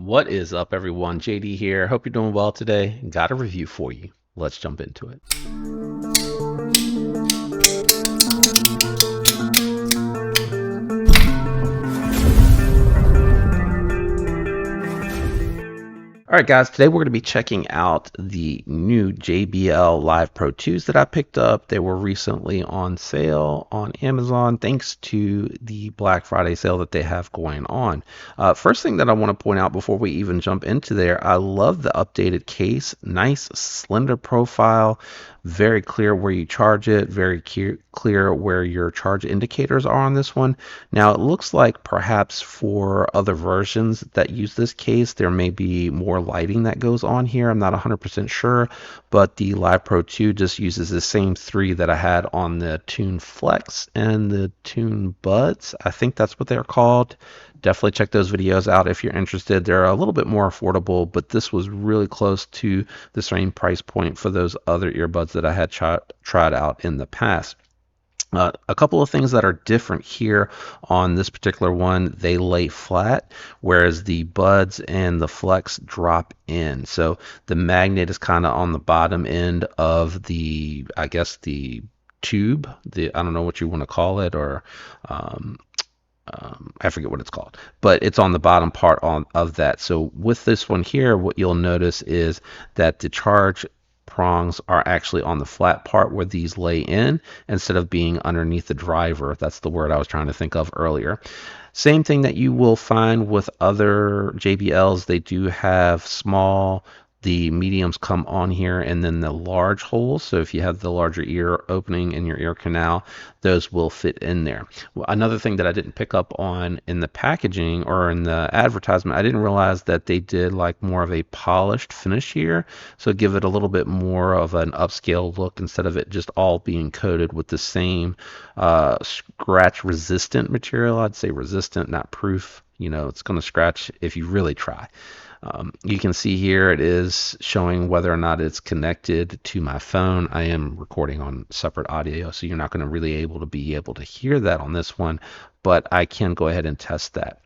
What is up, everyone? JD here. Hope you're doing well today. Got a review for you. Let's jump into it. All right, guys, today we're going to be checking out the new JBL Live Pro 2s that I picked up. They were recently on sale on Amazon thanks to the Black Friday sale that they have going on. First thing that I want to point out before we even jump into there, I love the updated case. Nice, slender profile, very clear where you charge it, very clear where your charge indicators are on this one. Now, it looks like perhaps for other versions that use this case, there may be more lighting that goes on here. I'm not 100% sure, but the Live Pro 2 just uses the same three that I had on the Tune Flex and the Tune Buds. I think that's what they're called. Definitely check those videos out if you're interested. They're a little bit more affordable, but this was really close to the same price point for those other earbuds that I had tried out in the past. A couple of things that are different here on this particular one, they lay flat, whereas the buds and the flex drop in. So the magnet is kind of on the bottom end of the, I guess, the tube. I don't know what you want to call it, or I forget what it's called, but it's on the bottom part of that. So with this one here, what you'll notice is that the charge prongs are actually on the flat part where these lay in instead of being underneath the driver. That's the word I was trying to think of earlier. Same thing that you will find with other JBLs. They do have the mediums come on here, and then the large holes. So if you have the larger ear opening in your ear canal, those will fit in there. Well, another thing that I didn't pick up on in the packaging or in the advertisement, I didn't realize that they did like more of a polished finish here. So give it a little bit more of an upscale look instead of it just all being coated with the same scratch resistant material. I'd say resistant, not proof. You know, it's going to scratch if you really try. You can see here it is showing whether or not it's connected to my phone. I am recording on separate audio, so you're not going to really be able to hear that on this one, but I can go ahead and test that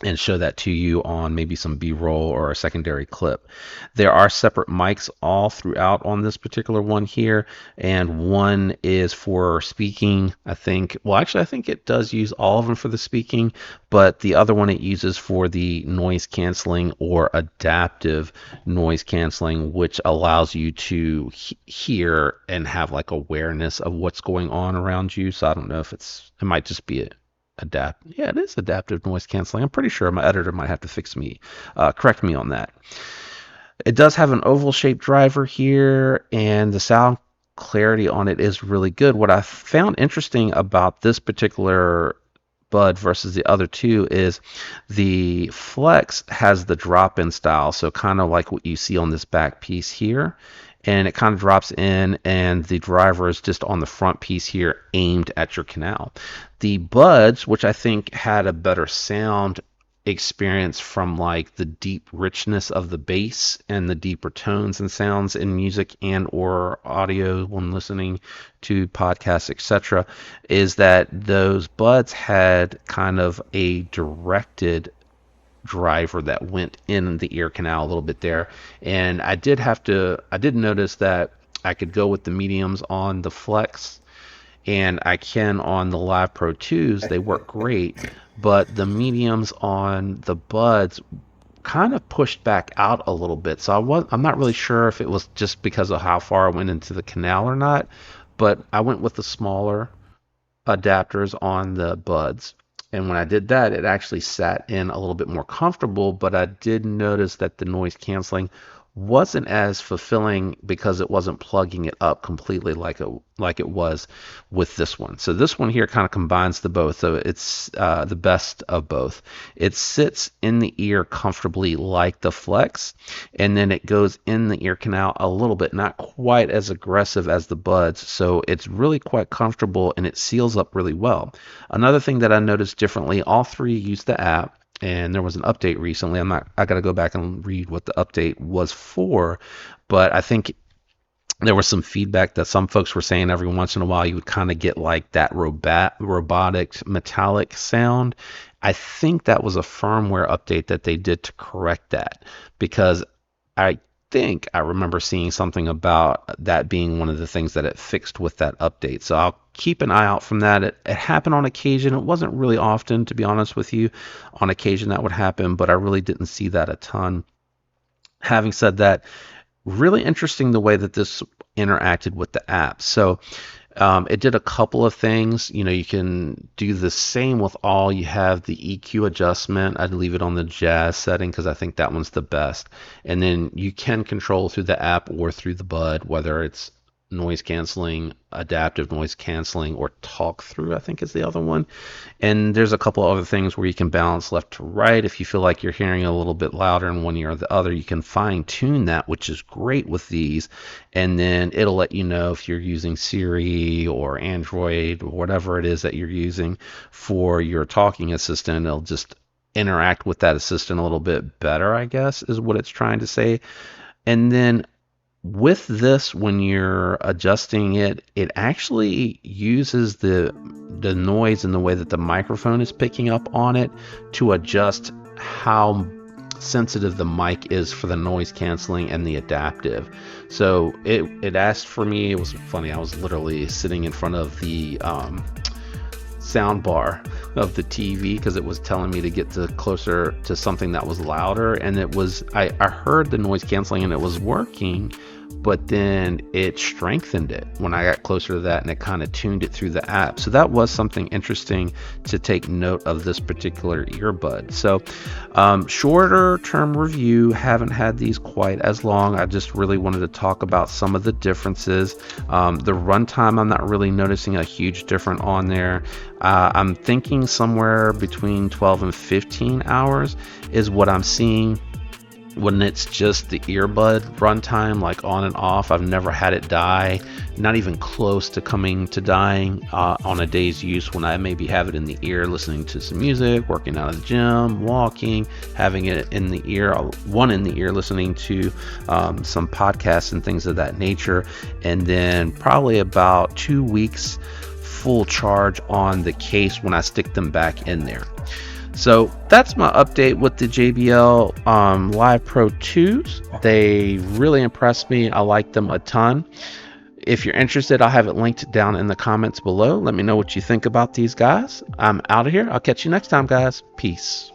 and show that to you on maybe some B-roll or a secondary clip. There are separate mics all throughout on this particular one here, and one is for speaking. I think it does use all of them for the speaking, but the other one it uses for the noise canceling or adaptive noise canceling, which allows you to hear and have like awareness of what's going on around you. So I don't know if it might just be it. Yeah, it is adaptive noise canceling. I'm pretty sure my editor might have to correct me on that. It does have an oval shaped driver here, and the sound clarity on it is really good. What I found interesting about this particular bud versus the other two is the Flex has the drop-in style, so kind of like what you see on this back piece here, and it kind of drops in, and the driver is just on the front piece here aimed at your canal. The buds, which I think had a better sound experience from like the deep richness of the bass and the deeper tones and sounds in music and or audio when listening to podcasts, etc., is that those buds had kind of a directed driver that went in the ear canal a little bit there, and I did notice that I could go with the mediums on the Flex and I can on the Live Pro 2s. They work great, but the mediums on the buds kind of pushed back out a little bit. So I'm not really sure if it was just because of how far I went into the canal or not, but I went with the smaller adapters on the buds. And when I did that, it actually sat in a little bit more comfortable, but I did notice that the noise canceling wasn't as fulfilling because it wasn't plugging it up completely like it was with this one. So this one here kind of combines the both. So it's the best of both. It sits in the ear comfortably like the Flex, and then it goes in the ear canal a little bit, not quite as aggressive as the buds. So it's really quite comfortable, and it seals up really well. Another thing that I noticed differently, all three use the app. And there was an update recently. I got to go back and read what the update was for, but I think There was some feedback that some folks were saying every once in a while you would kind of get like that robotic metallic sound. I think that was a firmware update that they did to correct that, because I think I remember seeing something about that being one of the things that it fixed with that update. So I'll keep an eye out from that. It happened on occasion. It wasn't really often, to be honest with you. On occasion that would happen, but I really didn't see that a ton. Having said that, really interesting the way that this interacted with the app. So it did a couple of things. You know, you can do the same with all. You have the EQ adjustment. I'd leave it on the jazz setting because I think that one's the best. And then you can control through the app or through the bud, whether it's noise canceling, adaptive noise canceling, or talk through, I think is the other one. And there's a couple of other things where you can balance left to right. If you feel like you're hearing a little bit louder in one ear or the other, you can fine tune that, which is great with these. And then it'll let you know if you're using Siri or Android or whatever it is that you're using for your talking assistant. It'll just interact with that assistant a little bit better, I guess, is what it's trying to say. And then with this, when you're adjusting it, it actually uses the noise and the way that the microphone is picking up on it to adjust how sensitive the mic is for the noise canceling and the adaptive. So it asked for me. It was funny. I was literally sitting in front of the sound bar of the TV because it was telling me to get to closer to something that was louder, and it was I heard the noise canceling and it was working, but then it strengthened it when I got closer to that, and it kind of tuned it through the app. So that was something interesting to take note of this particular earbud. So shorter term review, haven't had these quite as long. I just really wanted to talk about some of the differences. The runtime, I'm not really noticing a huge difference on there. I'm thinking somewhere between 12 and 15 hours is what I'm seeing when it's just the earbud runtime, like on and off. I've never had it die, not even close to coming to dying on a day's use, when I maybe have it in the ear listening to some music, working out of the gym, walking, having it in the ear, one in the ear listening to some podcasts and things of that nature, and then probably about 2 weeks full charge on the case when I stick them back in there. So that's my update with the JBL Live Pro 2s. They really impressed me. I like them a ton. If you're interested, I'll have it linked down in the comments below. Let me know what you think about these guys. I'm out of here. I'll catch you next time, guys. Peace.